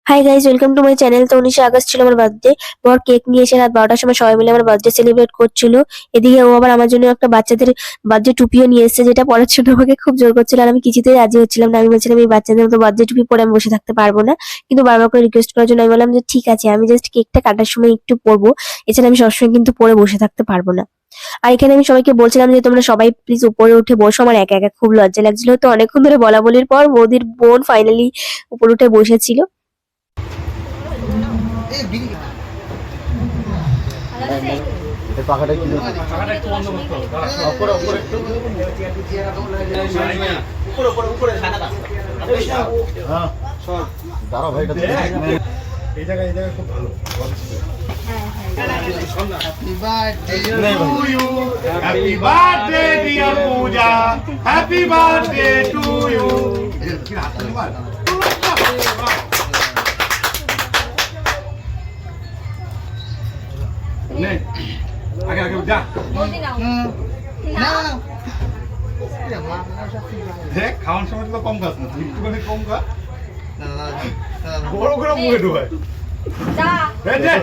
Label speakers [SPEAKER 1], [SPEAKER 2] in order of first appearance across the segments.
[SPEAKER 1] Hi guys, welcome to my channel. তো 19 August ছিল আমার বার্থডে। বর কেক নিয়ে এসে রাত 12টার সময় সবাই মিলে আমার বার্থডে সেলিব্রেট করছিল। এদিকে ও আবার আমার জন্য একটা বাচ্চাদের বার্থডে টুপিও নিয়ে এসেছে, যেটা পরার জন্য আমাকে খুব জোর করছিল। আর আমি কিছুতেই রাজি হচ্ছিলাম না। আমি বলছিলাম এই বাচ্চাদের মতো বার্থডে টুপি পরে আমি বসে থাকতে পারবো না। কিন্তু বারবার করে রিকোয়েস্ট করার জন্য আমি বললাম যে ঠিক আছে, আমি জাস্ট কেকটা কাটার সময় একটু পরবো, এছাড়া আমি সবসময় কিন্তু পরে বসে থাকতে পারবো না। আর এখানে আমি সবাইকে বলছিলাম যে তোমরা সবাই প্লিজ উপরে উঠে বসো, আমার একা একা খুব লজ্জা লাগছিল। তো অনেকক্ষণ ধরে বলা বলির পর বৌদির বোন ফাইনালি উপরে উঠে বসেছিল।
[SPEAKER 2] পাখাটা একটু উপরে উপরে একটু হ্যাঁ দাঁড়াও ভাই, এই জায়গায় খুব ভালো। Happy birthday to you, happy birthday dear Pooja, happy birthday to you. नहीं आगे आगे जा ना देख खाওয়ার সময় তো কম খাস না, একটুখানি কম খা, বড় করে মুখে ঢুকায় যা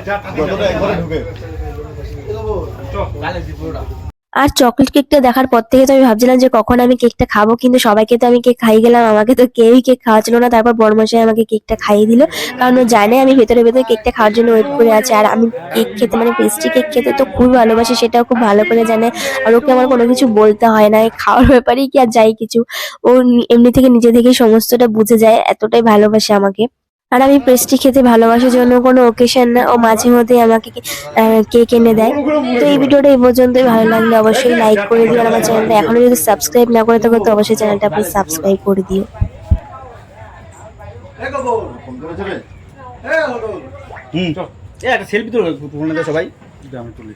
[SPEAKER 2] যা যতটা একবারে ঢুকে চল গালে দি পুরোটা।
[SPEAKER 1] আর চকলেট কেকটা দেখার পর থেকে তো আমি ভাবছিলাম যে কখন আমি কেকটা খাবো, কিন্তু সবাইকে তো আমি কেক খাইয়ে গেলাম, আমাকে তো কেউই কেক খাওয়াচ্ছিল না। তারপর বড়মশাই আমাকে কেকটা খাইয়ে দিল, কারণ ও জানে আমি ভেতরে ভেতরে কেকটা খাওয়ার জন্য ওয়েট করে আছি। আর আমি কেক খেতে মানে পেস্ট্রি কেক খেতে তো খুবই ভালোবাসি, সেটাও খুব ভালো করে জানে। আর ওকে আমার কোনো কিছু বলতে হয় না, এই খাওয়ার ব্যাপারেই কি আর যাই কিছু, ও এমনি থেকে নিজে থেকেই সমস্তটা বুঝে যায়, এতটাই ভালোবাসে আমাকে। আর আমি পেস্ট্রি খেতে ভালোবাসার জন্য কোনো ওকেশন না, ও মাঝে মধ্যে আমাকে কেক এনে দেয়। তো এই ভিডিওটা এই পর্যন্তই। ভালো লাগলে অবশ্যই লাইক করে দিও, আর আমার চ্যানেলটা এখনো যদি সাবস্ক্রাইব না করে থাকো তো অবশ্যই চ্যানেলটা প্লিজ সাবস্ক্রাইব করে দিও।
[SPEAKER 2] একটা সেলফি তুলো সবাই, আমি তুলি।